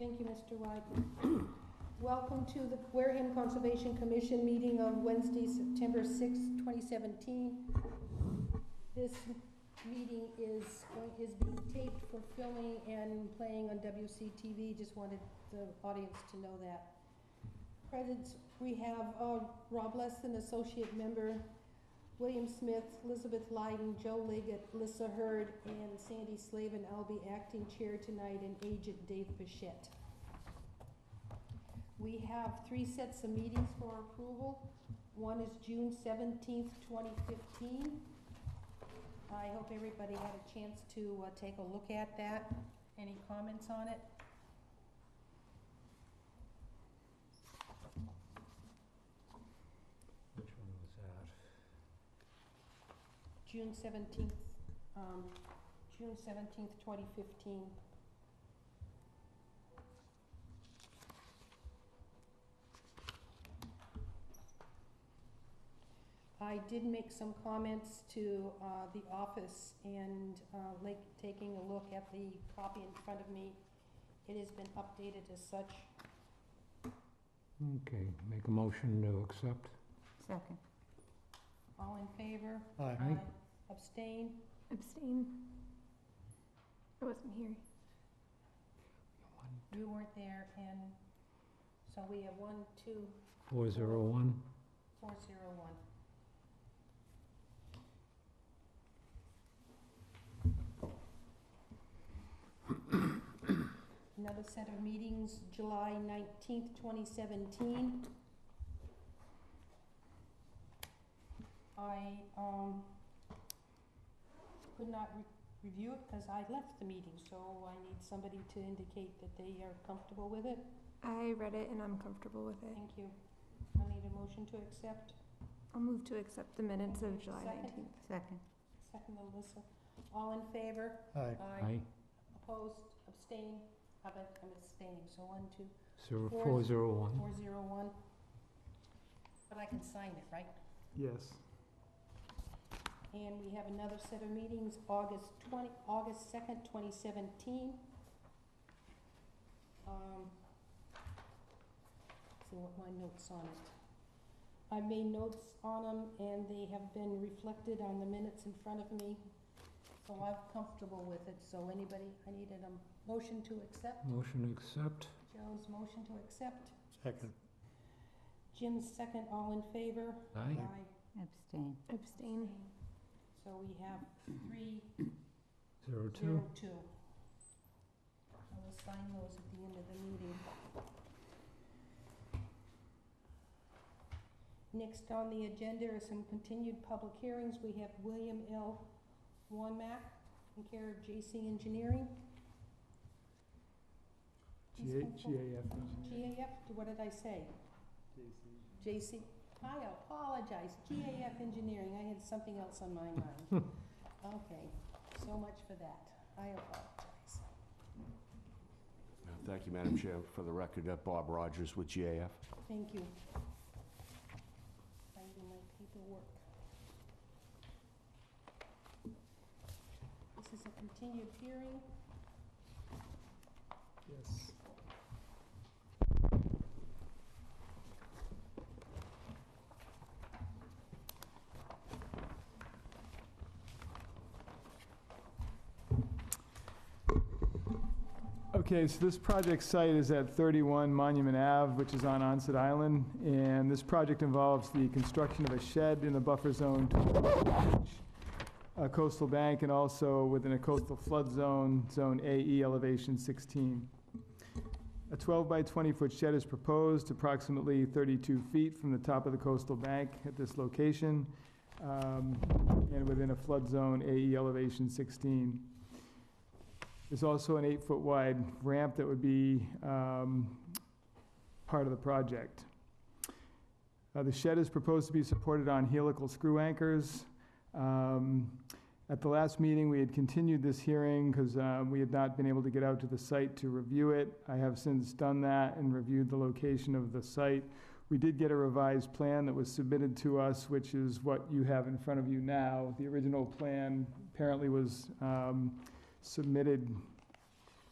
Thank you, Mr. White. Welcome to the Wareham Conservation Commission meeting on Wednesday, September 6, 2017. This meeting is being taped for filming and playing on WCTV. Just wanted the audience to know that. Present, we have Rob Lesson, Associate Member, William Smith, Elizabeth Lyden, Joe Liggett, Lissa Hurd, and Sandy Slavin. I'll be acting chair tonight, and Agent Dave Bichette. We have 3 sets of meetings for approval. One is June 17th, 2015. I hope everybody had a chance to take a look at that. Any comments on it? Which one was that? June 17th, 2015. I did make some comments to the office and taking a look at the copy in front of me. It has been updated as such. Okay, make a motion to accept. Second. All in favor? Aye. Abstain? Abstain. I wasn't here. You weren't there, and so we have 1, 2, 401. 401. Another set of meetings, July 19th, 2017. I could not review it because I left the meeting, so I need somebody to indicate that they are comfortable with it. I read it and I'm comfortable with it. Thank you. I need a motion to accept. I'll move to accept the minutes Thank of you. July Second. 19th. Second. Second, Alyssa. All in favor? Aye. Aye. Opposed? Abstain? I'm abstaining, so 1, 2, 401. 401. But I can sign it, right? Yes. And we have another set of meetings, August 2nd, 2017. See what my notes on it. I made notes on them, and they have been reflected on the minutes in front of me. So I'm comfortable with it. So anybody, I needed a motion to accept. Motion to accept. Joe's motion to accept. Second. Jim's second. All in favor? Aye. Abstain. Abstain. So we have 302. 02. I will sign those at the end of the meeting. Next on the agenda are some continued public hearings. We have William L. Wanmack in care of JC Engineering. GAF. GAF, what did I say? JC. I apologize, GAF Engineering, I had something else on my mind. Okay, so much for that, I apologize. Thank you, Madam Chair. For the record, Bob Rogers with GAF. Thank you. Finding my paperwork. This is a continued hearing. Yes. Okay, so this project site is at 31 Monument Ave, which is on Onset Island, and this project involves the construction of a shed in the buffer zone to a coastal bank and also within a coastal flood zone, Zone AE, elevation 16. A 12 by 20 foot shed is proposed, approximately 32 feet from the top of the coastal bank at this location, and within a flood zone AE, elevation 16. There's also an 8 foot wide ramp that would be part of the project. The shed is proposed to be supported on helical screw anchors. At the last meeting, we had continued this hearing because we had not been able to get out to the site to review it. I have since done that and reviewed the location of the site. We did get a revised plan that was submitted to us, which is what you have in front of you now. The original plan apparently was submitted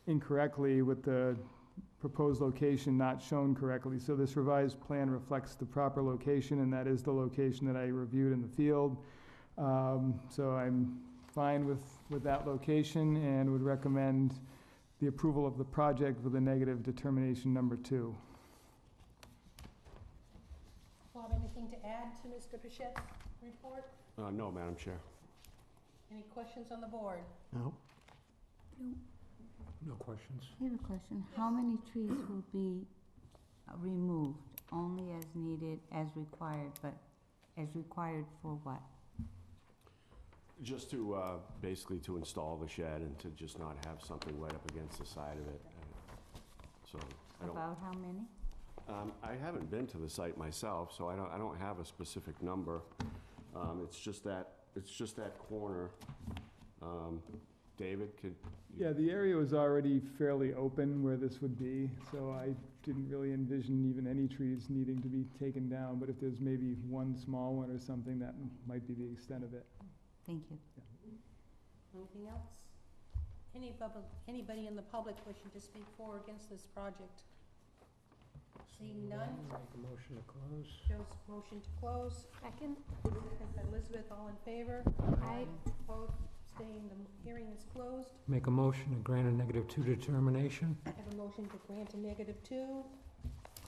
incorrectly with the proposed location not shown correctly. So this revised plan reflects the proper location, and that is the location that I reviewed in the field. So I'm fine with that location and would recommend the approval of the project with a negative determination number 2. Bob, anything to add to Mr. Pachette's report? No, Madam Chair. Any questions on the board? No. No questions. I have a question. How many trees will be removed? Only as needed, as required, but as required for what? Just to, basically to install the shed and to just not have something right up against the side of it. So I don't, About how many? I haven't been to the site myself, so I don't have a specific number. It's just that corner. David, could you? Yeah, the area was already fairly open where this would be, so I didn't really envision even any trees needing to be taken down, but if there's maybe one small one or something, that might be the extent of it. Thank you. Anything else? Anybody in the public wishing to speak for or against this project? Seeing none? Make a motion to close. Joe's motion to close. Second? Second by Elizabeth, all in favor? Aye. Opposed, abstained, the hearing is closed. Make a motion to grant a -2 determination. I have a motion to grant a -2.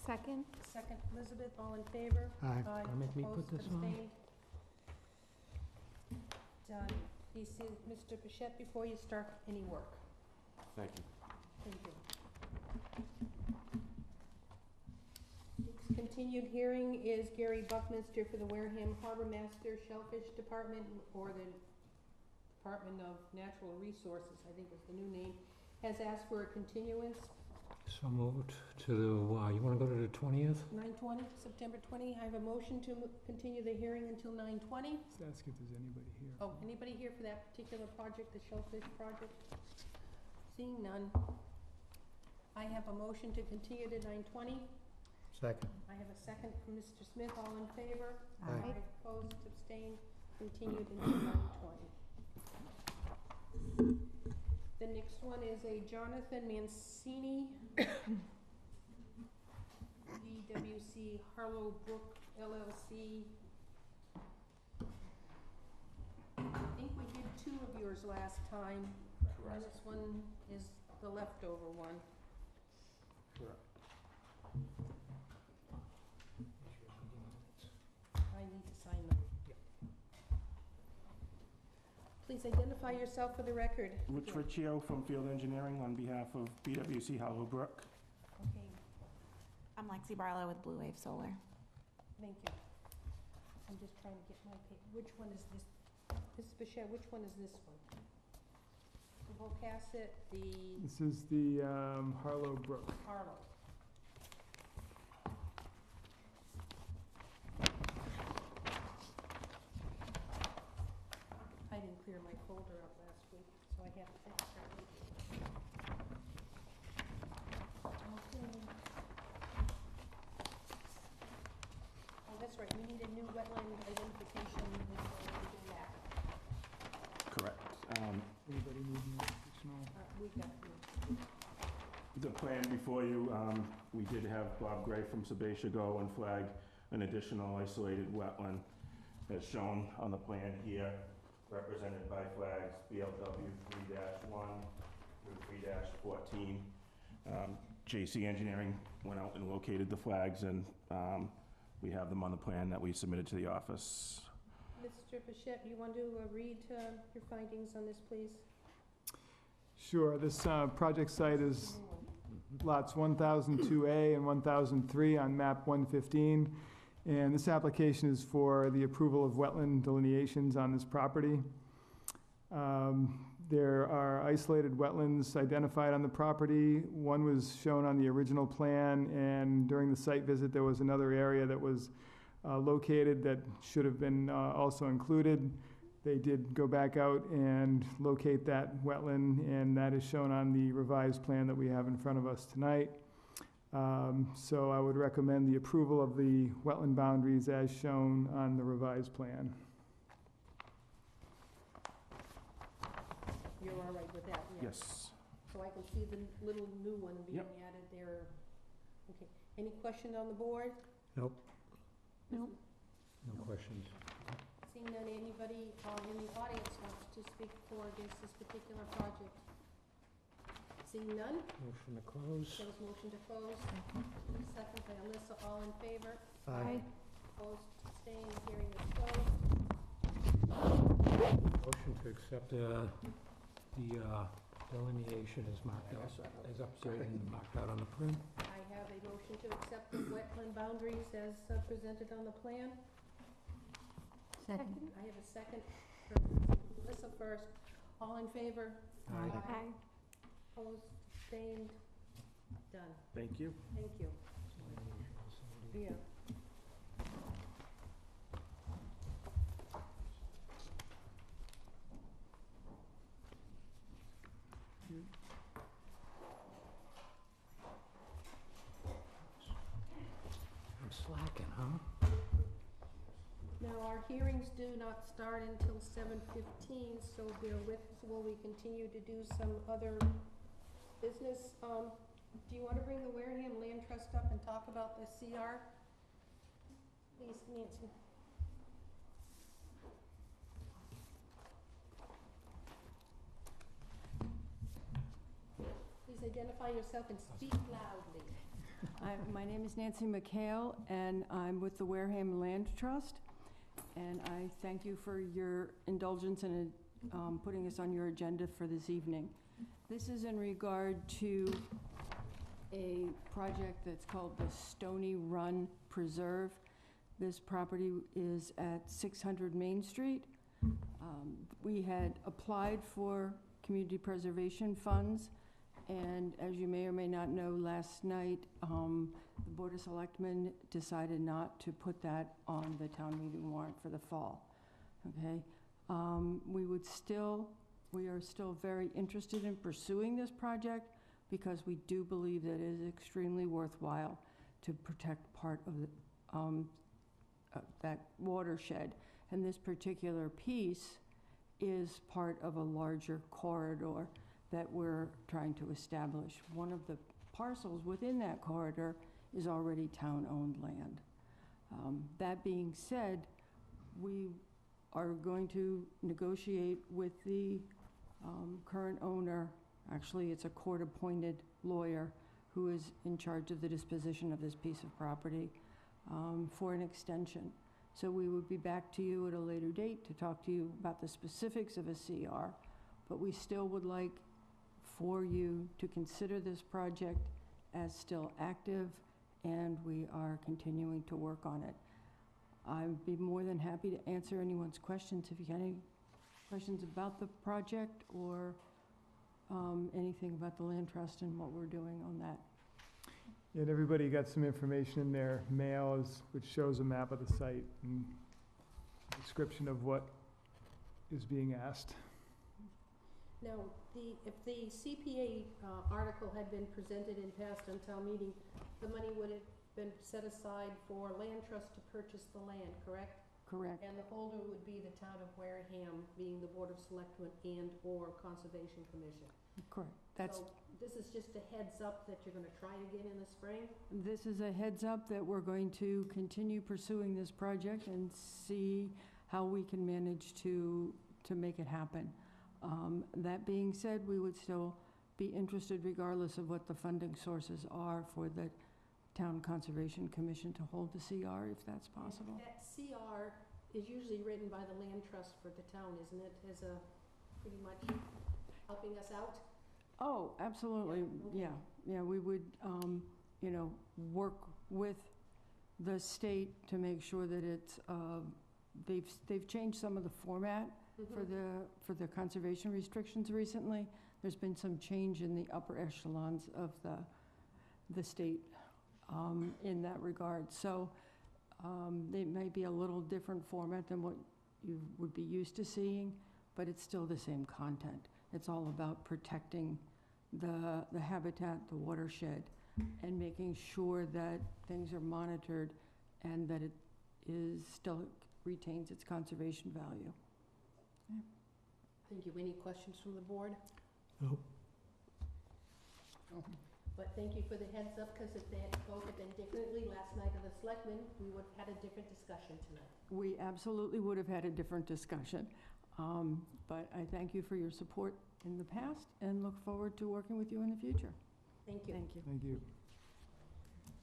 Second? Second, Elizabeth, all in favor? Aye. Aye. Gonna make me put Opposed, this on? abstained. Done. Do you see Mr. Pichette before you start any work? Thank you. Thank you. Next continued hearing is Gary Buckminster for the Wareham Harbor Master Shellfish Department, or the Department of Natural Resources, I think is the new name, has asked for a continuance, So moved to the, you wanna go to the 20th? 9/20, September 20. I have a motion to continue the hearing until 9/20. Let's ask if there's anybody here. Oh, anybody here for that particular project, the shellfish project? Seeing none. I have a motion to continue to 9/20. Second. I have a second from Mr. Smith, all in favor? Aye. Opposed, abstained, continued until 9/20. The next one is a Jonathan Mancini, DWC Harlow Brook LLC. I think we did 2 of yours last time. And this one is the leftover one. I need to sign them. Please identify yourself for the record. Rich Riccio from Field Engineering on behalf of BWC Hollowbrook. Okay, I'm Lexi Barlow with Blue Wave Solar. thank you. I'm just trying to get my paper. Which one is this? Mrs. Bichette, which one is this one? The Vocasset, the This is the Harlow Brook. Harlow. I didn't clear my folder out last week, so I have to fix that. Okay. Oh, that's right, we need a new wetland identification before we do that. Correct. Anybody need any additional? We got you. The plan before you, we did have Bob Gray from Sebastian go and flag an additional isolated wetland as shown on the plan here, represented by flags BLW 3-1 through 3-14. JC Engineering went out and located the flags, and we have them on the plan that we submitted to the office. Mr. Bichette, you want to read your findings on this, please? Sure, this project site is lots 1002A and 1003 on map 115. And this application is for the approval of wetland delineations on this property. There are isolated wetlands identified on the property. One was shown on the original plan, and during the site visit, there was another area that was located that should have been also included. They did go back out and locate that wetland, and that is shown on the revised plan that we have in front of us tonight. So I would recommend the approval of the wetland boundaries as shown on the revised plan. You're all right with that? Yeah. Yes. so I can see the little new one being Yep. added there. Okay, any question on the board? Nope. Nope. No questions. Seeing none, anybody in the audience wants to speak for or against this particular project? Seeing none, Motion to close. Carol's motion to close. Second by Alyssa, all in favor? Aye. Opposed, abstained, hearing is closed. Motion to accept the delineation is marked out, as updated and marked out on the print. I have a motion to accept the wetland boundaries as presented on the plan. Second. I have a second for Alyssa first. All in favor? Aye. Opposed, abstained, done. Thank you. Thank you. Yeah. I'm slacking, huh? Now, our hearings do not start until 7:15, so bear with us while we continue to do some other business. Do you want to bring the Wareham Land Trust up and talk about the CR? Please, Nancy. Please identify yourself and speak loudly. My name is Nancy McHale, and I'm with the Wareham Land Trust. And I thank you for your indulgence in putting us on your agenda for this evening. This is in regard to a project that's called the Stony Run Preserve. This property is at 600 Main Street. We had applied for community preservation funds, and as you may or may not know, last night, the Board of Selectmen decided not to put that on the town meeting warrant for the fall, okay? We are still very interested in pursuing this project because we do believe that it is extremely worthwhile to protect part of that watershed. And this particular piece is part of a larger corridor that we're trying to establish. One of the parcels within that corridor is already town-owned land. That being said, we are going to negotiate with the current owner. Actually, it's a court-appointed lawyer who is in charge of the disposition of this piece of property for an extension. So we would be back to you at a later date to talk to you about the specifics of a CR, but we still would like for you to consider this project as still active, and we are continuing to work on it. I'd be more than happy to answer anyone's questions if you got any questions about the project or anything about the land trust and what we're doing on that. And everybody got some information in their mails, which shows a map of the site and description of what is being asked. Now, if the CPA article had been presented and passed on town meeting, the money would have been set aside for land trust to purchase the land, correct? Correct. And the holder would be the town of Wareham, being the Board of Selectmen and/or Conservation Commission. Correct. That's, So this is just a heads up that you're gonna try again in the spring? this is a heads up that we're going to continue pursuing this project and see how we can manage to make it happen. That being said, we would still be interested regardless of what the funding sources are for the Town Conservation Commission to hold the CR if that's possible. That CR is usually written by the land trust for the town, isn't it, as a, pretty much helping us out? Oh, absolutely, Yeah, okay. yeah, we would, work with the state to make sure that it's, they've changed some of the format for the conservation restrictions recently. There's been some change in the upper echelons of the state in that regard. So it may be a little different format than what you would be used to seeing, but it's still the same content. It's all about protecting the habitat, the watershed, and making sure that things are monitored and that it still retains its conservation value. Thank you. Any questions from the board? Nope. But thank you for the heads up, because if they had voted indifferently last night of the selectmen, we would have had a different discussion tonight. We absolutely would have had a different discussion. But I thank you for your support in the past and look forward to working with you in the future. Thank you. Thank you. Thank you.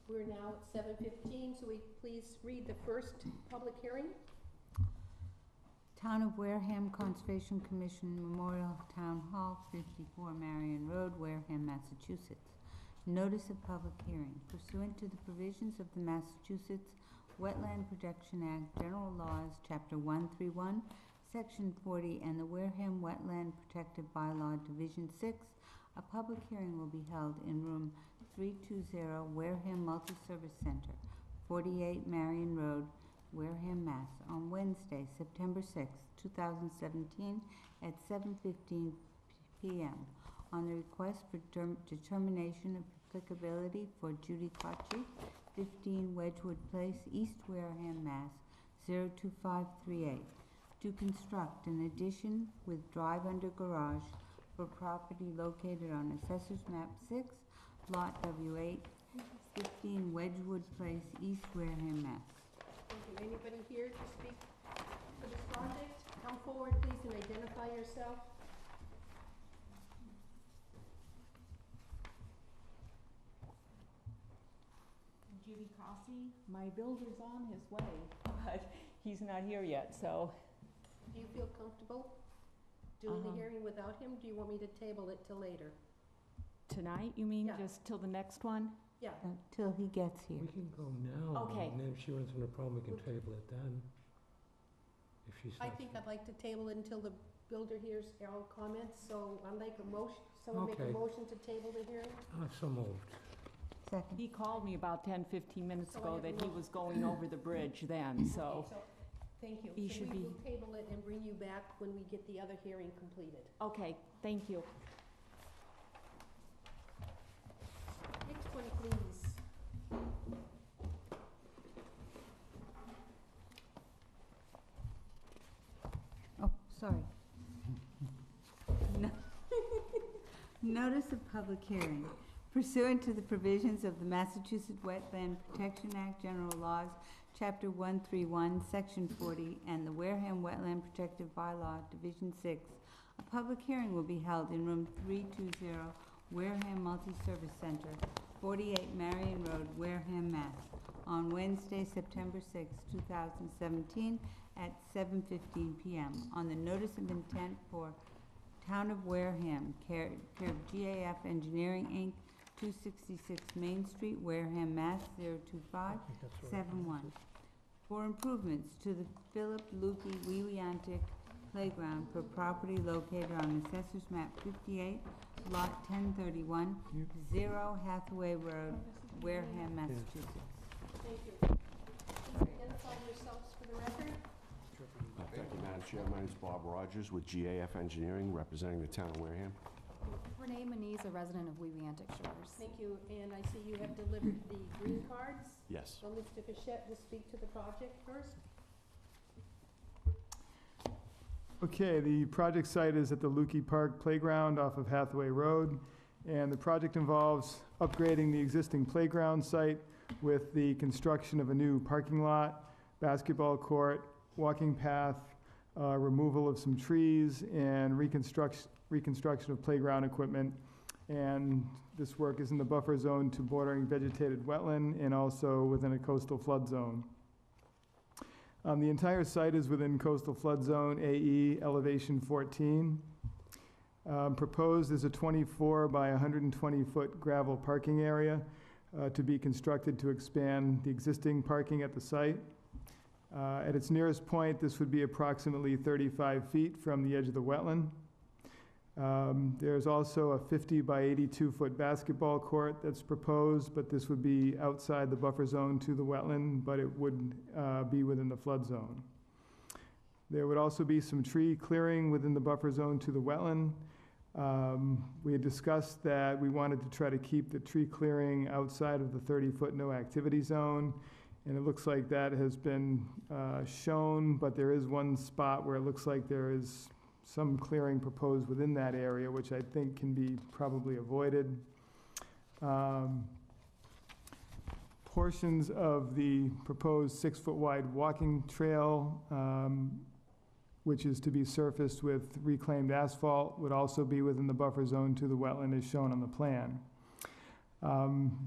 We're now at 7:15, so we please read the first public hearing. Town of Wareham Conservation Commission Memorial Town Hall, 54 Marion Road, Wareham, Massachusetts. Notice of public hearing pursuant to the provisions of the Massachusetts Wetland Protection Act, General Laws, Chapter 131, Section 40, and the Wareham Wetland Protective Bylaw, Division 6, a public hearing will be held in room 320, Wareham Multi-Service Center, 48 Marion Road, Wareham, Mass, on Wednesday, September 6, 2017, at 7:15 p.m. on the request for determination of applicability for Judy Kochi, 15 Wedgewood Place, East Wareham, Mass, 02538, to construct an addition with drive-under garage for property located on Assessor's Map 6, Lot W8, 15 Wedgewood Place, East Wareham, Mass. Thank you. Anybody here to speak for this project? Come forward, please, and identify yourself. Judy Cossey, my builder's on his way, but he's not here yet, so. Do you feel comfortable doing the Uh-huh. hearing without him? Do you want me to table it till later? Tonight, you mean, Yeah. just till the next one? Yeah. Until he gets here. We can go now. Okay. And then if she runs into a problem, we can table it then. If she's I not. think I'd like to table it until the builder hears our comments, so I'd like a motion, someone make a Okay. motion to table the hearing? So moved. Second. He called me about 10, 15 minutes So I ago have that he no- was going over the bridge then, so. Okay, so, thank you. He So should we be- will table it and bring you back when we get the other hearing completed. Okay, thank you. Next one, please. Oh, sorry. No- Notice of public hearing pursuant to the provisions of the Massachusetts Wetland Protection Act, General Laws, Chapter 131, Section 40, and the Wareham Wetland Protective Bylaw, Division 6. A public hearing will be held in room 320, Wareham Multi-Service Center, 48 Marion Road, Wareham, Mass, on Wednesday, September 6, 2017, at 7:15 p.m. on the notice of intent for Town of Wareham, care of GAF Engineering, Inc., 266 Main Street, Wareham, Mass. 02571, for improvements to the Philip Lukey Wewiantic Playground for property located on Assessor's Map 58, Lot 1031, 0 Hathaway Road, Wareham, Massachusetts. Thank you. Please identify yourselves for the record. Thank you, Madam Chair. My name is Bob Rogers with GAF Engineering, representing the town of Wareham. Renee Moniz, a resident of Wewiantic Shores. Thank you, and I see you have delivered the green cards. Yes. So Mr. Fischette will speak to the project first. Okay, the project site is at the Lukey Park Playground off of Hathaway Road, and the project involves upgrading the existing playground site with the construction of a new parking lot, basketball court, walking path, removal of some trees, and reconstruction of playground equipment. And this work is in the buffer zone to bordering vegetated wetland and also within a coastal flood zone. The entire site is within coastal flood zone AE elevation 14. Proposed is a 24 by 120-foot gravel parking area to be constructed to expand the existing parking at the site. At its nearest point, this would be approximately 35 feet from the edge of the wetland. There's also a 50 by 82-foot basketball court that's proposed, but this would be outside the buffer zone to the wetland, but it would be within the flood zone. There would also be some tree clearing within the buffer zone to the wetland. We had discussed that we wanted to try to keep the tree clearing outside of the 30-foot no activity zone, and it looks like that has been shown, but there is one spot where it looks like there is some clearing proposed within that area, which I think can be probably avoided. Portions of the proposed 6-foot wide walking trail, which is to be surfaced with reclaimed asphalt, would also be within the buffer zone to the wetland as shown on the plan.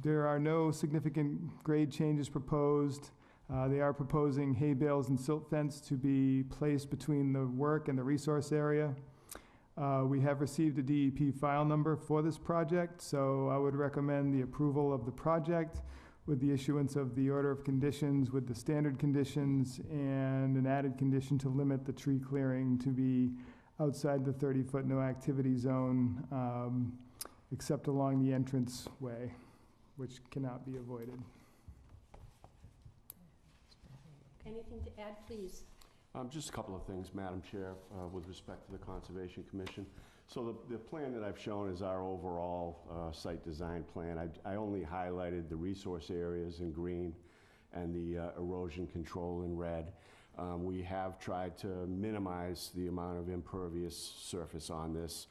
There are no significant grade changes proposed. They are proposing hay bales and silt fence to be placed between the work and the resource area. We have received a DEP file number for this project, so I would recommend the approval of the project with the issuance of the order of conditions with the standard conditions and an added condition to limit the tree clearing to be outside the 30-foot no activity zone, except along the entrance way, which cannot be avoided. Anything to add, please? Just a couple of things, Madam Chair, with respect to the Conservation Commission. So the plan that I've shown is our overall site design plan. I only highlighted the resource areas in green and the erosion control in red. We have tried to minimize the amount of impervious surface on this.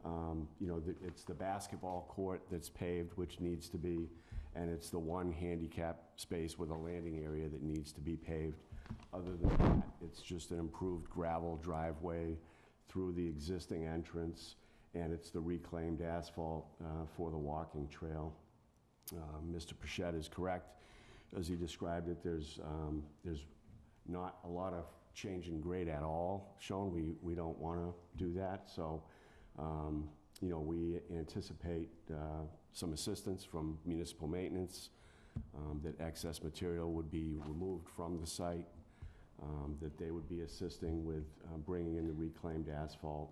You know, it's the basketball court that's paved, which needs to be, and it's the one handicap space with a landing area that needs to be paved. Other than that, it's just an improved gravel driveway through the existing entrance, and it's the reclaimed asphalt for the walking trail. Mr. Pichette is correct. As he described it, there's not a lot of change in grade at all shown. We don't want to do that, so you know, we anticipate some assistance from municipal maintenance, that excess material would be removed from the site, that they would be assisting with bringing in the reclaimed asphalt.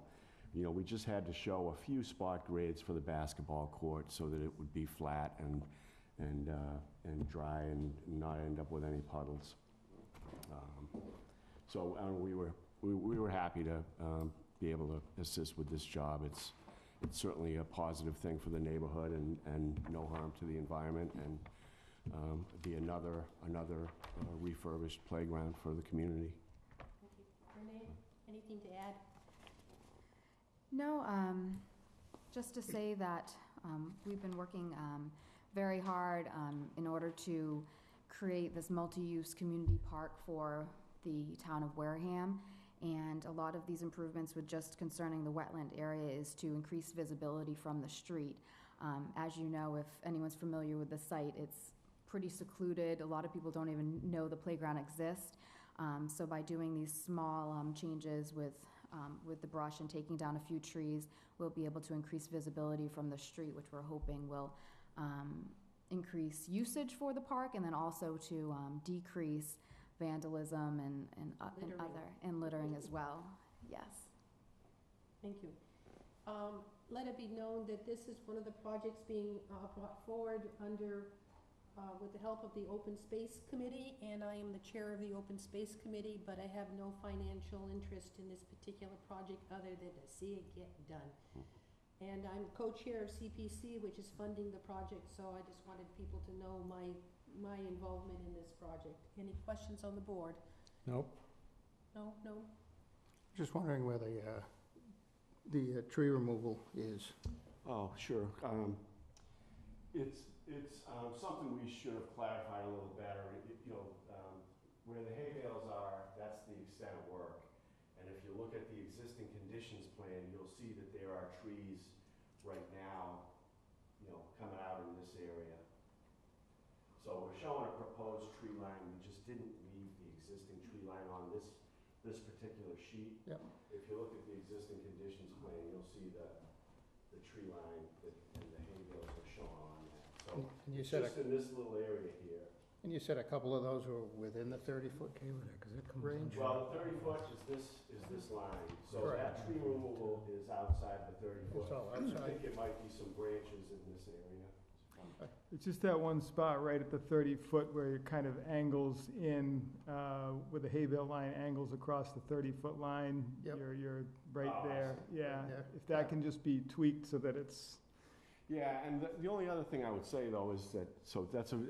You know, we just had to show a few spot grades for the basketball court so that it would be flat and dry and not end up with any puddles. So we were happy to be able to assist with this job. It's certainly a positive thing for the neighborhood and no harm to the environment, and be another refurbished playground for the community. Thank you. Renee, anything to add? No, just to say that we've been working very hard in order to create this multi-use community park for the town of Wareham. And a lot of these improvements with just concerning the wetland area is to increase visibility from the street. As you know, if anyone's familiar with the site, it's pretty secluded. A lot of people don't even know the playground exists. So by doing these small changes with the brush and taking down a few trees, we'll be able to increase visibility from the street, which we're hoping will increase usage for the park, and then also to decrease vandalism and littering as well. Yes. Thank you. Let it be known that this is one of the projects being brought forward under with the help of the Open Space Committee, and I am the chair of the Open Space Committee, but I have no financial interest in this particular project other than to see it get done. And I'm co-chair of CPC, which is funding the project, so I just wanted people to know my involvement in this project. Any questions on the board? Nope. No? Just wondering where the tree removal is. Oh, sure. It's something we should have clarified a little better. You know, where the hay bales are, that's the extent of work. And if you look at the existing conditions plan, you'll see that there are trees right now, you know, coming out in this area. So we're showing a proposed tree line. We just didn't leave the existing tree line on this particular sheet. Yep. If you look at the existing conditions plan, you'll see the tree line and the hay bales are shown on that. So And you it's said just in this little area here. And you said a couple of those were within the 30-foot range? Well, the 30 foot is this line. So Correct. that tree removal is outside the 30 foot. It's all I outside. think it might be some branches in this area. It's just that one spot right at the 30-foot where it kind of angles in, where the hay bale line angles across the 30-foot line. Yep. You're right Oh, I there, see. yeah. Yeah. If that can just be tweaked so that it's, Yeah, and the only other thing I would say though is that,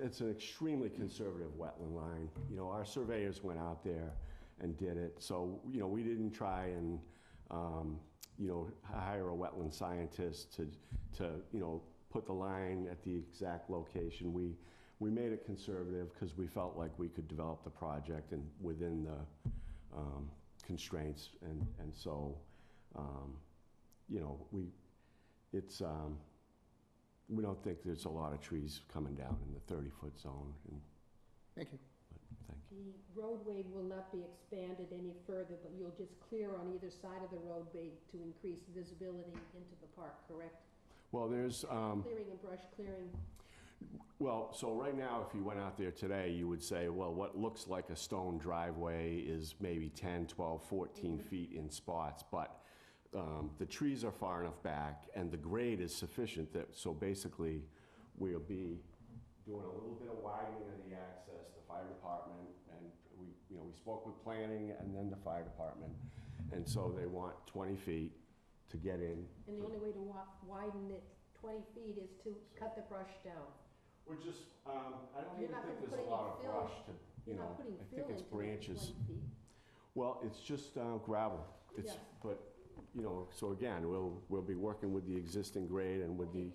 it's an extremely conservative wetland line. You know, our surveyors went out there and did it. So, you know, we didn't try and, you know, hire a wetland scientist to, you know, put the line at the exact location. We made it conservative because we felt like we could develop the project and within the constraints, and so, you know, we don't think there's a lot of trees coming down in the 30-foot zone. Thank you. Thank you. The roadway will not be expanded any further, but you'll just clear on either side of the roadway to increase visibility into the park, correct? Well, there's, Clearing and brush clearing. well, so right now, if you went out there today, you would say, well, what looks like a stone driveway is maybe 10, 12, 14 feet in spots, but the trees are far enough back, and the grade is sufficient that, so basically, we'll be doing a little bit of widening of the access, the fire department, and we spoke with planning and then the fire department, and so they want 20 feet to get in. And the only way to widen it 20 feet is to cut the brush down. We're just, I don't You're even not think gonna there's put a lot of any fill- brush to, You're not putting I fill think it's into that branches. 20 feet. Well, it's just gravel. It's, Yeah. but, so again, we'll be working with the existing grade and with the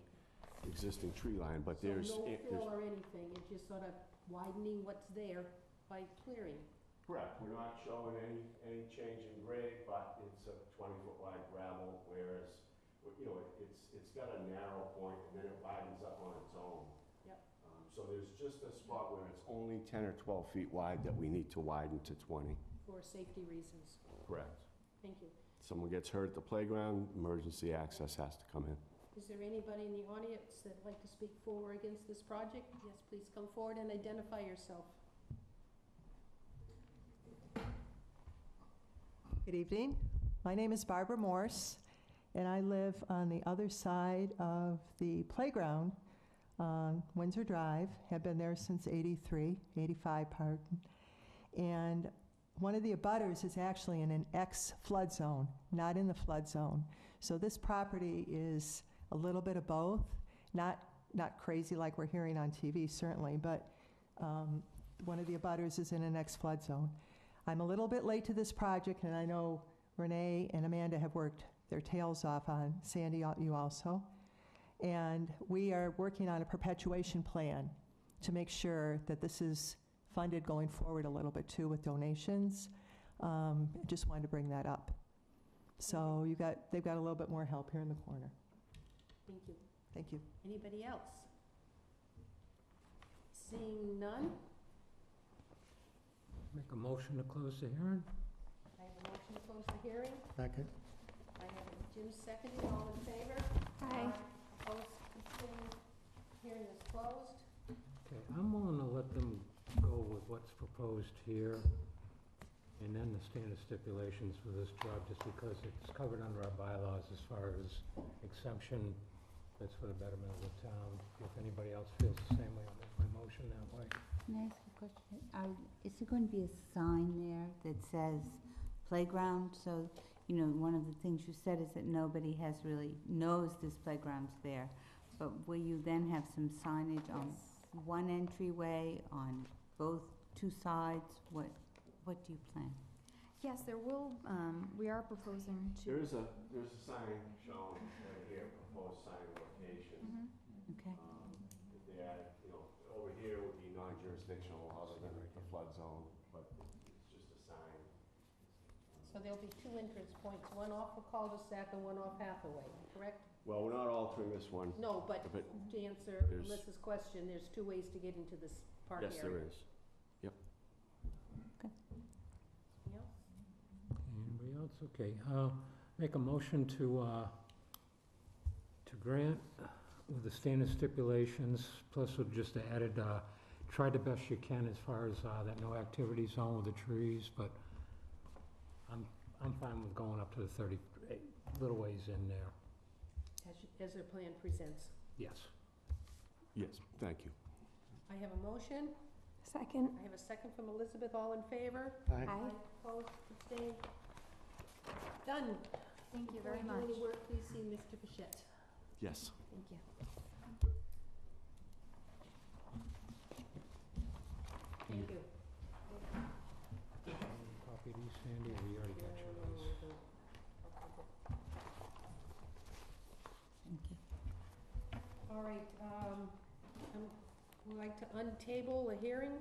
existing tree line, but there's. So no fill or anything, it's just sort of widening what's there by clearing. Correct, we're not showing any change in grade, but it's a 20-foot wide gravel, whereas, it's got a narrow point and then it widens up on its own. Yep. So there's just a spot where it's only 10 or 12 feet wide that we need to widen to 20. For safety reasons. Correct. Thank you. Someone gets hurt at the playground, emergency access has to come in. Is there anybody in the audience that'd like to speak for or against this project? Yes, please come forward and identify yourself. Good evening. My name is Barbara Morse, and I live on the other side of the playground on Windsor Drive. Have been there since 85, pardon. And one of the abutters is actually in an ex-flood zone, not in the flood zone. So this property is a little bit of both, not crazy like we're hearing on TV, certainly, but one of the abutters is in an ex-flood zone. I'm a little bit late to this project, and I know Renee and Amanda have worked their tails off on Sandy, you also. And we are working on a perpetuation plan to make sure that this is funded going forward a little bit too with donations. Just wanted to bring that up. So they've got a little bit more help here in the corner. Thank you. Thank you. Anybody else? Seeing none, Make a motion to close the hearing? I have a motion to close the hearing. Second. I have Jim seconding, all in favor? Aye. Opposed, abstained, hearing is closed. Okay, I'm willing to let them go with what's proposed here, and then the standard stipulations for this job, just because it's covered under our bylaws as far as exemption. That's for the betterment of the town. If anybody else feels the same way, I'll make my motion that way. Can I ask a question? Is there going to be a sign there that says playground? So, one of the things you said is that nobody really knows this playground's there. But will you then have some signage on one entryway, on both two sides? What do you plan? Yes, there will, we are proposing to. There's a sign shown right here, proposed sign location. Okay. If they added, over here would be non-jurisdictional other than the flood zone, but it's just a sign. So there'll be two entrance points, one off the cul-de-sac and one off Hathaway, correct? Well, we're not altering this one. No, but But to answer there's- Melissa's question, there's two ways to get into this park area. Yes, there is. Anything else? Anybody else? Okay, make a motion to grant with the standard stipulations, plus with just the added, try the best you can as far as that no activity zone with the trees, but I'm fine with going up to the 30, little ways in there. As their plan presents. Yes. Yes, thank you. I have a motion. Second. I have a second from Elizabeth. All in favor? Aye. Opposed, abstained. Done. Thank you very Before much. you do any work, please see Mr. Pichette. Yes. Thank you. Thank you. Copy these, Sandy, or you already got yours? Thank you. All right, would like to untable the hearing.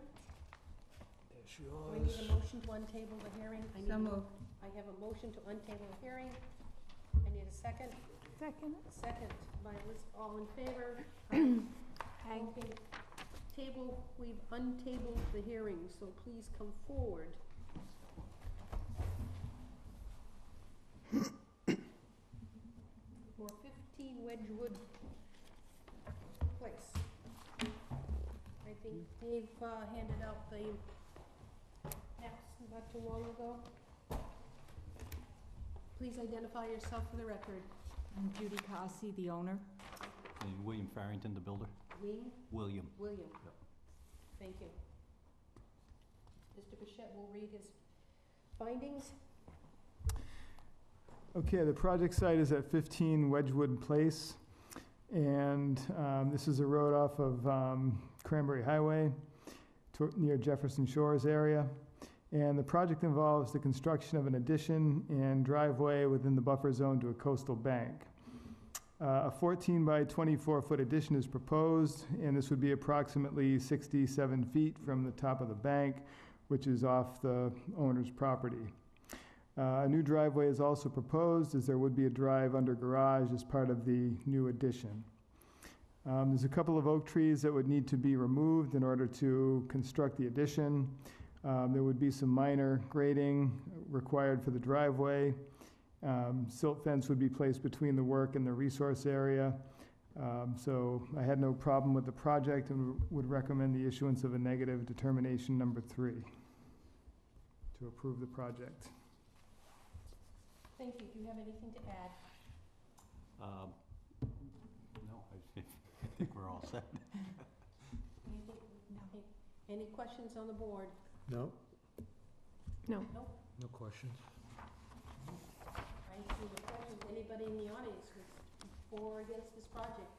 There's Do I need a motion to untable the hearing? I need So a- moved. I have a motion to untable the hearing. I need a second. Second. Second by Liz, all in favor? Aye. Okay. Table, we've untabled the hearing, so please come forward. For 15 Wedgewood Place. I think Dave handed out the maps not too long ago. Please identify yourself for the record. I'm Judy Cossey, the owner. And William Farrington, the builder? William. William. Yep. Thank you. Mr. Bichette will read his findings. Okay, the project site is at 15 Wedgewood Place, and this is a road off of Cranberry Highway near Jefferson Shores area. And the project involves the construction of an addition and driveway within the buffer zone to a coastal bank. A 14 by 24-foot addition is proposed, and this would be approximately 67 feet from the top of the bank, which is off the owner's property. A new driveway is also proposed, as there would be a drive under garage as part of the new addition. There's a couple of oak trees that would need to be removed in order to construct the addition. There would be some minor grading required for the driveway. Silt fence would be placed between the work and the resource area. So I had no problem with the project and would recommend the issuance of a negative determination number 3 to approve the project. Thank you. Do you have anything to add? No, I think we're all set. Anything? Okay. Any questions on the board? No? Nope. No questions? I see the questions. Anybody in the audience who's for or against this project?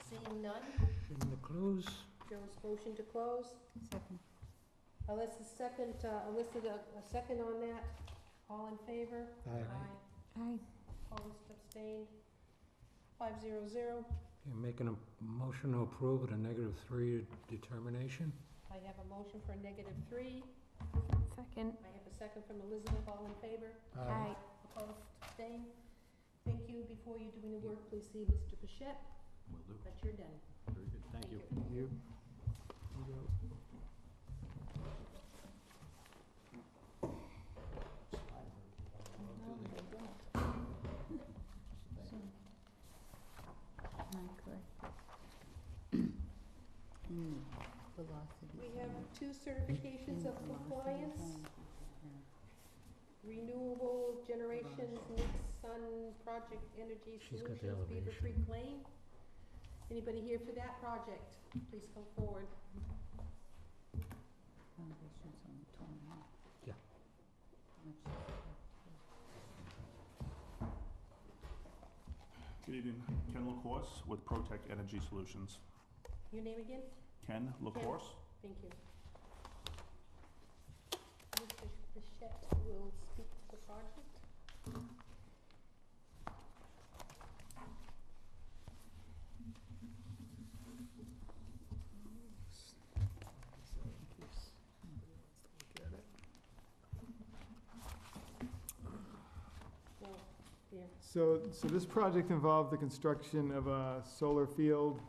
Seeing none, Motion to close? Joe's motion to close. Second. Alyssa's second, Alyssa, a second on that. All in favor? Aye. Aye. Opposed, abstained. 500. You're making a motion to approve with a -3 determination? I have a motion for a -3. Second. I have a second from Elizabeth. All in favor? Aye. Opposed, abstained. Thank you. Before you do any work, please see Mr. Bichette Will do. that you're done. Very good, thank you. Thank you. We have 2 certifications of compliance. Renewable Generations Mixed Sun Project Energy She's got the Solutions, Beaver elevation. Creek Lane. Anybody here for that project? Please come forward. Yeah. Good evening, Ken LaCourse with Protect Energy Solutions. Your name again? Ken LaCourse? Thank you. Mr. Bichette will speak to the project. Well, here. So this project involved the construction of a solar field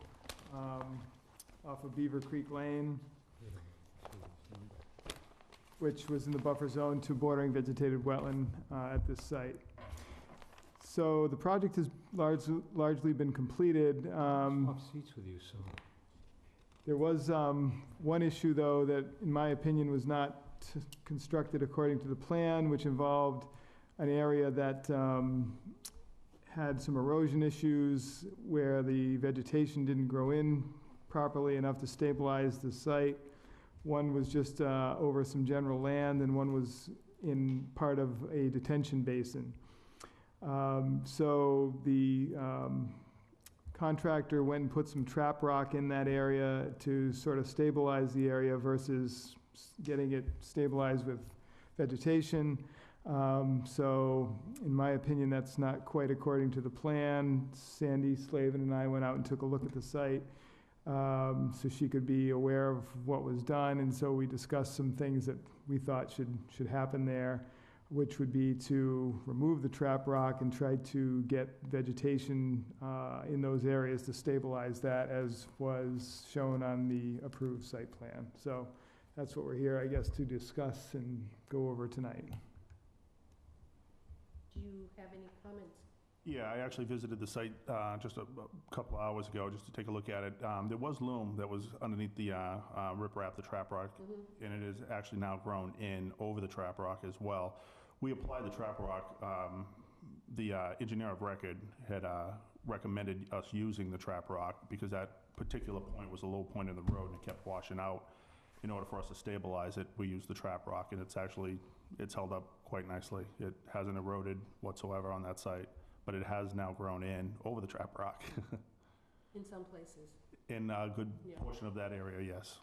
off of Beaver Creek Lane, which was in the buffer zone to bordering vegetated wetland at this site. So the project has largely been completed. Swap seats with you, so. There was one issue, though, that in my opinion was not constructed according to the plan, which involved an area that had some erosion issues where the vegetation didn't grow in properly enough to stabilize the site. One was just over some general land, and one was in part of a detention basin. So the contractor went and put some trap rock in that area to sort of stabilize the area versus getting it stabilized with vegetation. So in my opinion, that's not quite according to the plan. Sandy Slavin and I went out and took a look at the site. so she could be aware of what was done. And so we discussed some things that we thought should happen there, which would be to remove the trap rock and try to get vegetation in those areas to stabilize that, as was shown on the approved site plan. So that's what we're here, I guess, to discuss and go over tonight. Do you have any comments? Yeah, I actually visited the site just a couple hours ago just to take a look at it. There was loam that was underneath the riprap, the trap rock, and it is actually now grown in over the trap rock as well. We applied the trap rock. The engineer of record had recommended us using the trap rock because that particular point was a low point in the road and it kept washing out. In order for us to stabilize it, we used the trap rock, and it's held up quite nicely. It hasn't eroded whatsoever on that site, but it has now grown in over the trap rock. In some places. In a good portion of that area, yes.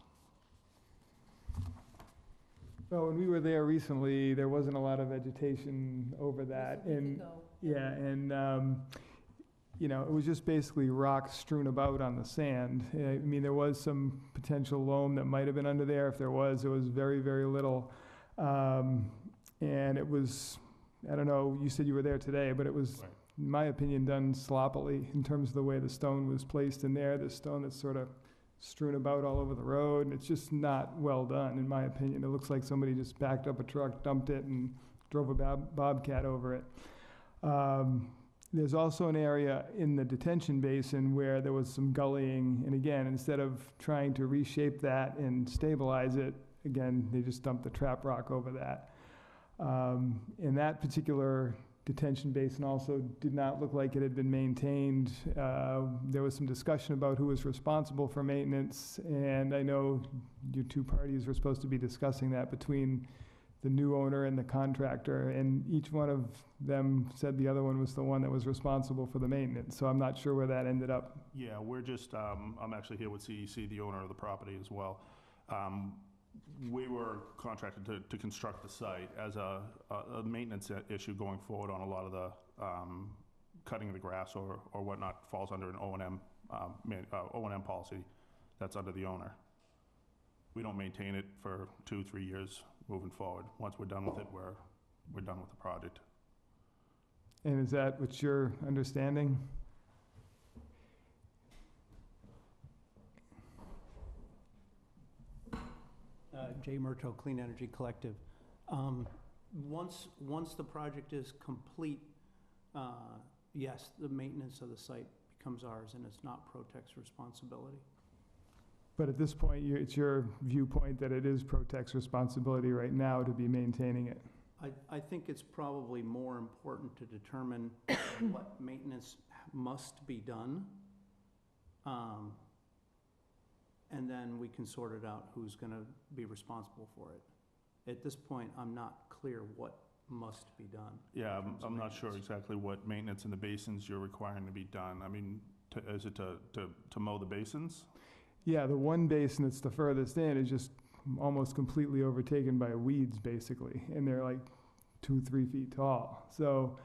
Well, when we were there recently, there wasn't a lot of vegetation over that. And yeah, and you know, it was just basically rocks strewn about on the sand. I mean, there was some potential loam that might have been under there. If there was, it was very, very little. And it was, I don't know, you said you were there today, but it was, Right. in my opinion, done sloppily in terms of the way the stone was placed in there. The stone that's sort of strewn about all over the road, and it's just not well done, in my opinion. It looks like somebody just backed up a truck, dumped it, and drove a bobcat over it. There's also an area in the detention basin where there was some gullying, and again, instead of trying to reshape that and stabilize it, again, they just dumped the trap rock over that. And that particular detention basin also did not look like it had been maintained. There was some discussion about who was responsible for maintenance, and I know your two parties were supposed to be discussing that between the new owner and the contractor, and each one of them said the other one was the one that was responsible for the maintenance, so I'm not sure where that ended up. Yeah, we're just, I'm actually here with CEC, the owner of the property as well. We were contracted to construct the site as a maintenance issue going forward on a lot of the cutting of the grass or whatnot falls under an O&M policy that's under the owner. We don't maintain it for 2-3 years moving forward. Once we're done with it, we're done with the project. And is that what's your understanding? Jay Murto, Clean Energy Collective. Once the project is complete, yes, the maintenance of the site becomes ours, and it's not Protec's responsibility. But at this point, it's your viewpoint that it is Protec's responsibility right now to be maintaining it. I think it's probably more important to determine what maintenance must be done. And then we can sort it out who's going to be responsible for it. At this point, I'm not clear what must be done. Yeah, I'm not sure exactly what maintenance in the basins you're requiring to be done. I mean, is it to mow the basins? Yeah, the one basin that's the furthest in is just almost completely overtaken by weeds, basically, and they're like 2-3 feet tall. So,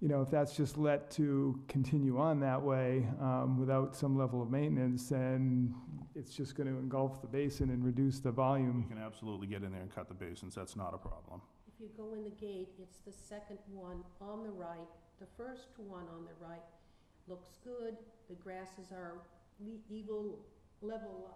you know, if that's just let to continue on that way without some level of maintenance, then it's just going to engulf the basin and reduce the volume. We can absolutely get in there and cut the basins. That's not a problem. If you go in the gate, it's the second one on the right. The first one on the right looks good. The grasses are level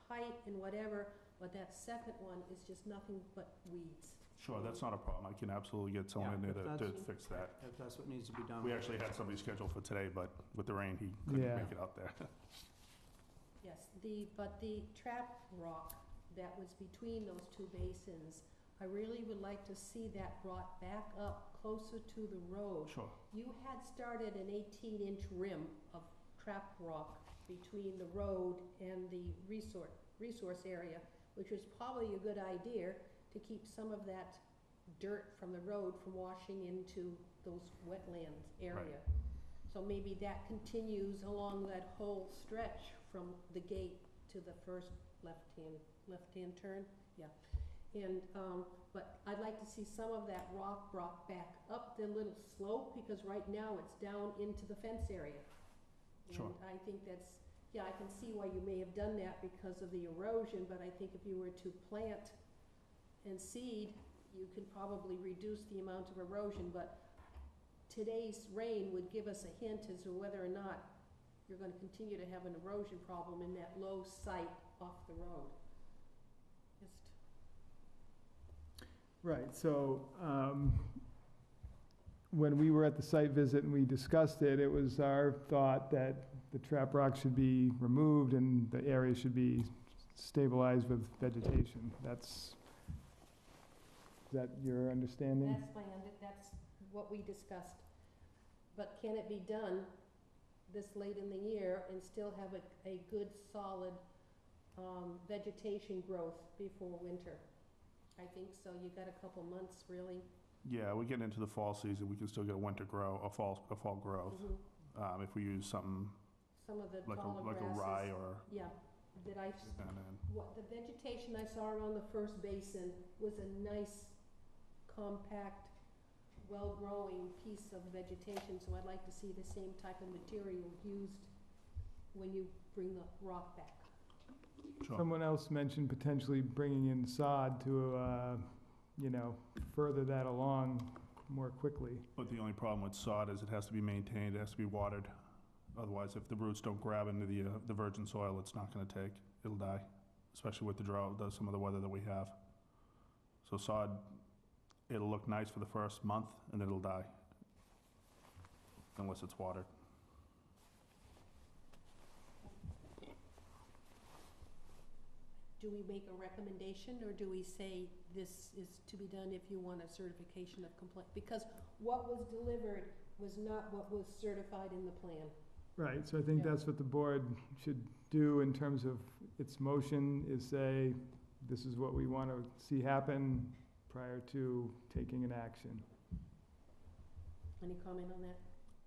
height and whatever, but that second one is just nothing but weeds. Sure, that's not a problem. I can absolutely get someone in there to fix that. If that's what needs to be done. We actually had somebody scheduled for today, but with the rain, he couldn't make it out there. Yes, but the trap rock that was between those two basins, I really would like to see that brought back up closer to the road. Sure. You had started an 18-inch rim of trap rock between the road and the resource area, which was probably a good idea to keep some of that dirt from the road from washing into those wetlands area. Right. So maybe that continues along that whole stretch from the gate to the first left-hand turn. Yeah. And but I'd like to see some of that rock brought back up the little slope, because right now it's down into the fence area. Sure. And I think that's Yeah, I can see why you may have done that because of the erosion, but I think if you were to plant and seed, you could probably reduce the amount of erosion, but today's rain would give us a hint as to whether or not you're gonna continue to have an erosion problem in that low site off the road. Just, Right, so, when we were at the site visit and we discussed it, it was our thought that the trap rock should be removed and the area should be stabilized with vegetation. Is that your understanding? that's what we discussed. But can it be done this late in the year and still have a good, solid, vegetation growth before winter? I think so. You got a couple months, really. Yeah, we get into the fall season, we can still get a winter grow, a fall growth. If we use something Some of the like taller a grasses. rye or, Yeah, that I, and then, what, the vegetation I saw around the first basin was a nice, compact, well-growing piece of vegetation, so I'd like to see the same type of material used when you bring the rock back. sure. Someone else mentioned potentially bringing in sod to, further that along more quickly. But the only problem with sod is it has to be maintained, it has to be watered. Otherwise, if the roots don't grab into the virgin soil, it's not gonna take, it'll die, especially with the drought, some of the weather that we have. So sod, it'll look nice for the first month, and then it'll die, unless it's watered. Do we make a recommendation, or do we say this is to be done if you want a certification of compliance? Because what was delivered was not what was certified in the plan. Right, so I think Yeah. that's what the board should do in terms of its motion, is say, this is what we want to see happen prior to taking an action. Any comment on that?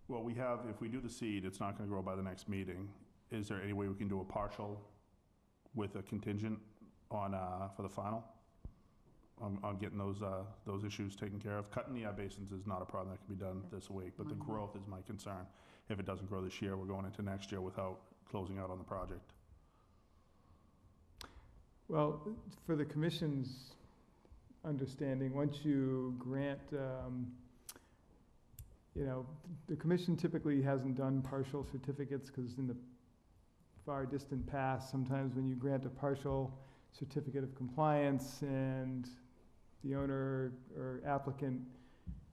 Well, we have, if we do the seed, it's not gonna grow by the next meeting. Is there any way we can do a partial with a contingent on, for the final? On getting those issues taken care of? Cutting the basins is not a problem, that can be done this week, but the growth is my concern. If it doesn't grow this year, we're going into next year without closing out on the project. Well, for the commission's understanding, once you grant, the commission typically hasn't done partial certificates, because in the far distant past, sometimes when you grant a partial certificate of compliance and the owner or applicant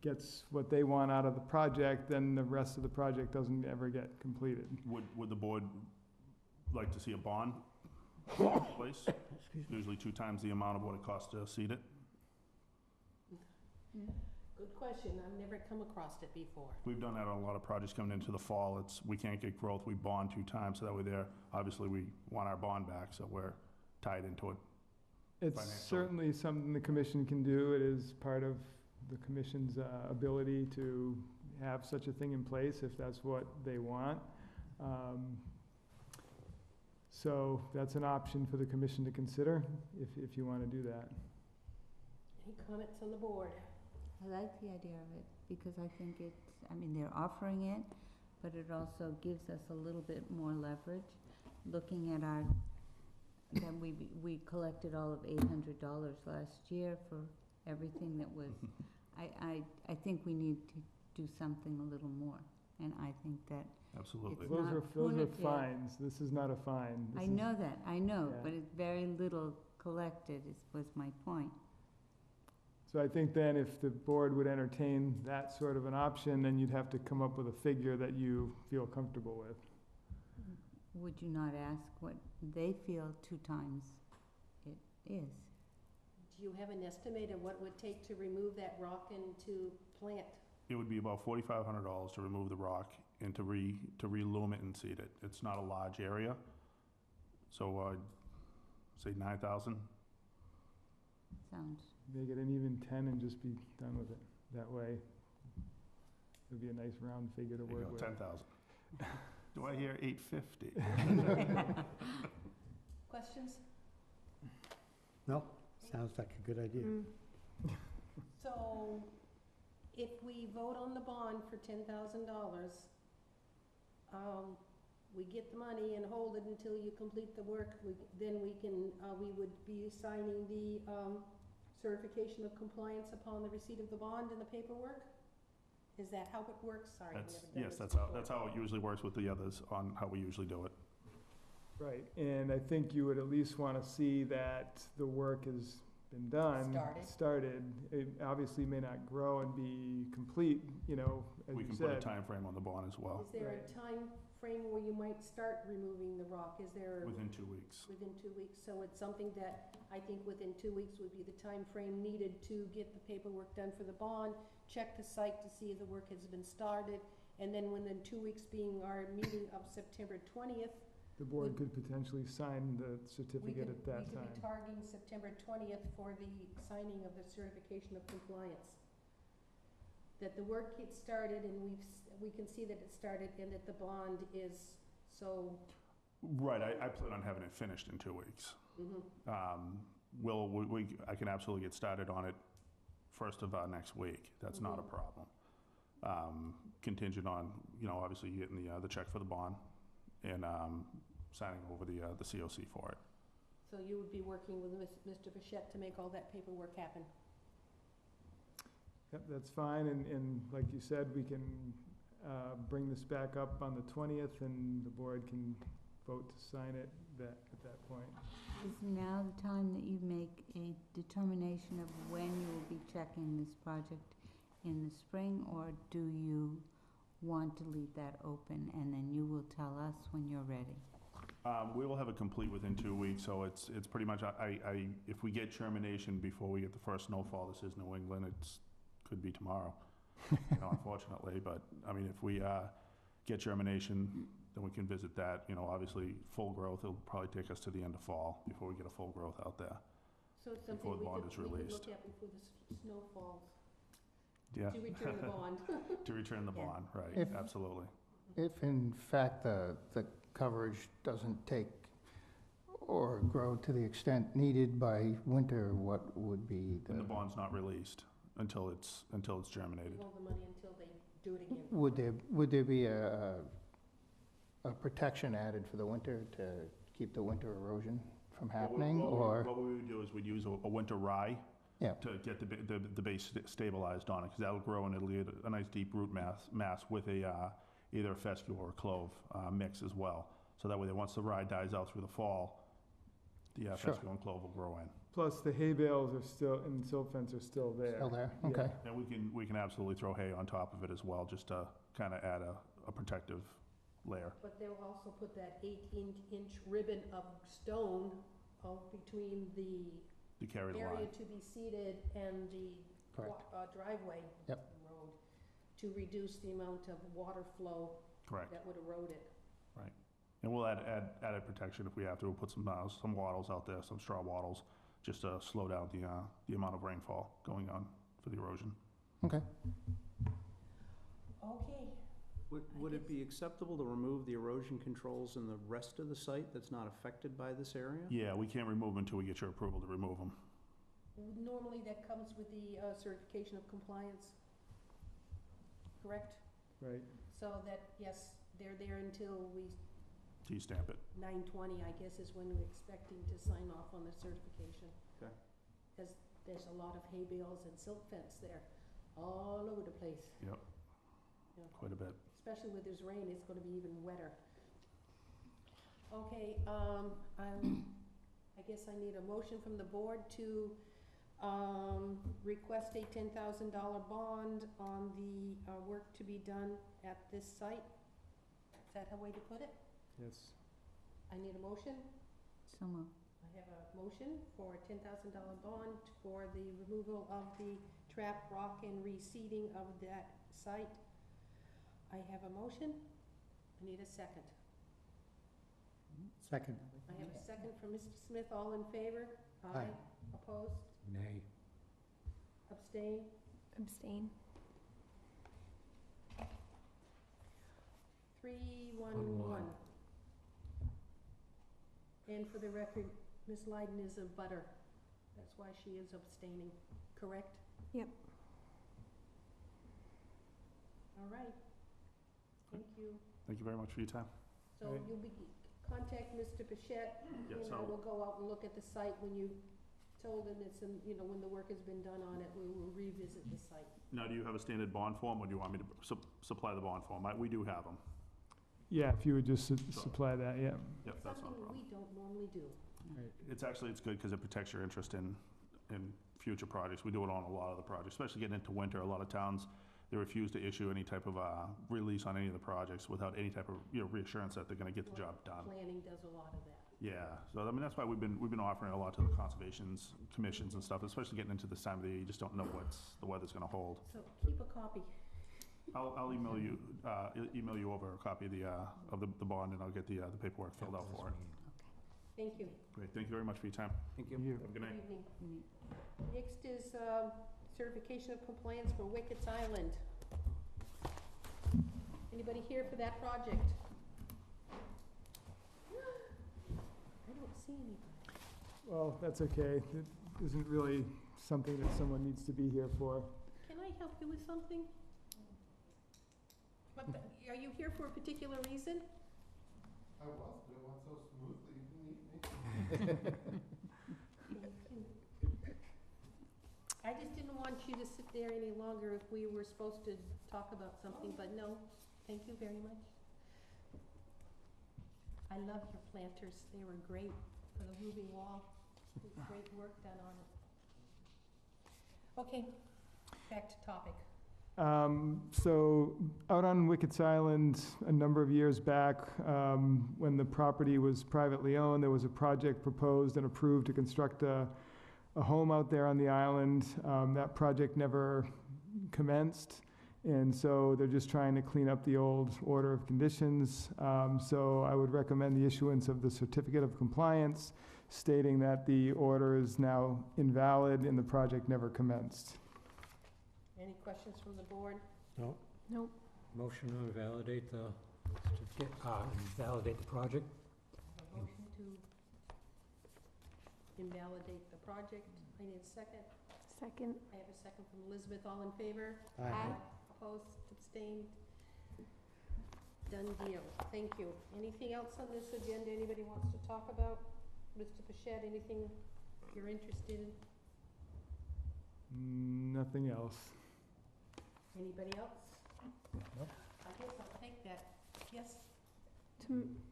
gets what they want out of the project, then the rest of the project doesn't ever get completed. Would the board like to see a bond in place? Usually 2 times the amount of what it costs to seed it. Good question. I've never come across it before. We've done that on a lot of projects coming into the fall. We can't get growth, we bond 2 times, so that way obviously we want our bond back, so we're tied into it. It's Financial. certainly something the commission can do. It is part of the commission's ability to have such a thing in place if that's what they want. So that's an option for the commission to consider if you want to do that. Any comments on the board? I like the idea of it, because I think they're offering it, but it also gives us a little bit more leverage. Looking at that we collected all of $800 last year for everything that was, I think we need to do something a little more, and I think that Absolutely. It's Those not are punitive. fines. This is not a fine. This I is- know that, Yeah. but it's very little collected, was my point. So I think then if the board would entertain that sort of an option, then you'd have to come up with a figure that you feel comfortable with. Would you not ask what they feel 2 times it is? Do you have an estimate of what it would take to remove that rock and to plant? It would be about $4,500 to remove the rock and to relume it and seed it. It's not a large area, so say 9,000. Sounds, Make it an even 10 and just be done with it. That way, it'd be a nice round figure to There you work go, with. 10,000. Do I hear 850? Questions? No, sounds like a good idea. So, if we vote on the bond for $10,000, we get the money and hold it until you complete the work, then we can, we would be signing the certification of compliance upon the receipt of the bond and the paperwork? Is that how it works? Sorry, I've never done Yes, this that's before. how it usually works with the others on how we usually do it. Right, and I think you would at least want to see that the work has been done. Started. It obviously may not grow and be complete, you know, as We you can put a said. time frame on the bond as well, Is there a time frame where you might start removing the rock? Is there? within 2 weeks. Within 2 weeks, so it's something that I think within 2 weeks would be the time frame needed to get the paperwork done for the bond, check the site to see if the work has been started, and then within 2 weeks being our meeting of September 20th, The board could potentially sign the certificate at that we could be time. targeting September 20th for the signing of the certification of compliance. That the work gets started and we can see that it started and that the bond is so. Right, I plan on having it finished in 2 weeks. I can absolutely get started on it first of next week. That's not a problem. Contingent on, you know, obviously getting the check for the bond and signing over the COC for it. So you would be working with Mr. Bichette to make all that paperwork happen? Yep, that's fine, and like you said, we can bring this back up on the 20th, and the board can vote to sign it at that point. Is now the time that you make a determination of when you will be checking this project in the spring, or do you want to leave that open and then you will tell us when you're ready? We will have it complete within 2 weeks, so it's pretty much, if we get germination before we get the first snowfall, this is New England, could be tomorrow, you know, unfortunately, but, I mean, if we get germination, then we can visit that. You know, obviously, full growth, it'll probably take us to the end of fall before we get a full growth out there. So it's something Before the bond is we could released. look at before the snow falls, Yeah. to return the bond. To return the Yeah. bond, right, If- absolutely. If in fact the coverage doesn't take or grow to the extent needed by winter, what would be And the bond's not released until it's germinated. We hold the money until they do it again. Would there be a protection added for the winter to keep the winter erosion from happening, or? What we would do is we'd use a winter rye Yeah. to get the base stabilized on it, because that'll grow and it'll get a nice deep root mass with either a fescue or a clove mix as well. So that way, once the rye dies out through the fall, the Sure. fescue and clove will grow in. Plus, the hay bales are still, and silt fence are still there. Still there, Yeah. okay. And we can absolutely throw hay on top of it as well, just to kind of add a protective layer. But they'll also put that 18-inch ribbon of stone between To carry the area line. to be seated and the Correct. driveway. Yep. the road, to reduce the amount of water flow Correct. that would erode it. And we'll add added protection if we have to. We'll put some wattles out there, some straw wattles, just to slow down the amount of rainfall going on for the erosion. Okay. Okay, Would it be acceptable to remove the erosion controls in the rest of the site that's not affected by this area? Yeah, we can't remove them until we get your approval to remove them. normally that comes with the certification of compliance, correct? Right. So that, yes, they're there until Till you stamp it. 9/20, I guess, is when we're expecting to sign off on the certification. Okay. Because there's a lot of hay bales and silt fence there, all over the place. Yep. Yeah. Quite a bit. Especially with this rain, it's gonna be even wetter. Okay, I guess I need a motion from the board to, request a $10,000 bond on the, work to be done at this site. Is that a way to put it? Yes. I need a motion. So moved. I have a motion for a $10,000 bond for the removal of the trap rock and reseeding of that site. I have a motion. I need a second. Second. I have a second from Mr. Smith. All in favor? Aye. Opposed? Nay. Abstain? Abstain. 3-1-1. And for the record, Ms. Leiden is a butter. That's why she is abstaining, correct? Yep. All right. Thank you. Thank you very much for your time. So Right. you'll be, contact Mr. Bichette, Yep, and I so- will go out and look at the site when you told him it's, when the work has been done on it, we will revisit the site. Now, do you have a standard bond form, or do you want me to supply the bond form? We do have them. Yeah, if you would just supply that, yeah. Yep, that's not a Something problem. we don't normally do. It's good because it protects your interest in future projects. We do it on a lot of the projects, especially getting into winter. A lot of towns, they refuse to issue any type of release on any of the projects without any type of, reassurance that they're gonna get the job done. Planning does a lot of that. Yeah, so I mean, that's why we've been offering a lot to the conservations, commissions and stuff, especially getting into this time of the year. You just don't know what the weather's gonna hold. So keep a copy. I'll email you over a copy of the bond, and I'll get the paperwork filled out for it. Thank you. Great, thank you very much for your time. Thank you. Have a good night. Good evening. Next is certification of compliance for Wickets Island. Anybody here for that project? I don't see anybody. Well, that's okay. It isn't really something that someone needs to be here for. Can I help you with something? Are you here for a particular reason? I was, but it went so smoothly, you didn't need me. I just didn't want you to sit there any longer if we were supposed to talk about something, but no, thank you very much. I love your planters, they were great for the moving wall, great work done on it. Okay, back to topic. So out on Wickets Island, a number of years back, when the property was privately owned, there was a project proposed and approved to construct a home out there on the island. That project never commenced, and so they're just trying to clean up the old order of conditions. So I would recommend the issuance of the certificate of compliance, stating that the order is now invalid and the project never commenced. Any questions from the board? No? Nope. Motion to invalidate the certificate, invalidate the project? A motion to invalidate the project. I need a second. Second. I have a second from Elizabeth. All in favor? Aye. Opposed, abstained? Done deal. Thank you. Anything else on this agenda anybody wants to talk about? Mr. Bichette, anything you're interested in? Nothing else. Anybody else? Nope. I guess I'll take that. Yes?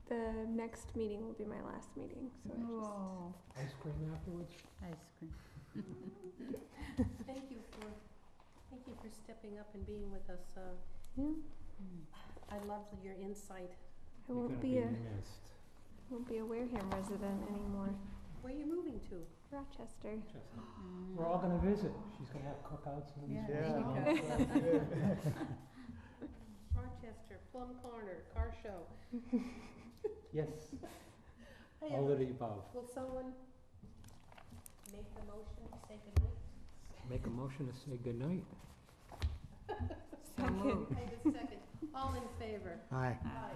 The next meeting will be my last meeting, so I just. Oh, Ice cream afterwards? ice cream. Thank you for stepping up and being with us. Yeah. I love your insight. I won't be a Wareham resident anymore. Where are you moving to? Rochester. We're all gonna visit. She's gonna have cookouts and these. Yeah. Rochester, Plum Corner, car show. Yes, I all have- of the above. Will someone make the motion to say goodnight? Make a motion to say goodnight. So moved. I have a second. All in favor? Aye. Aye.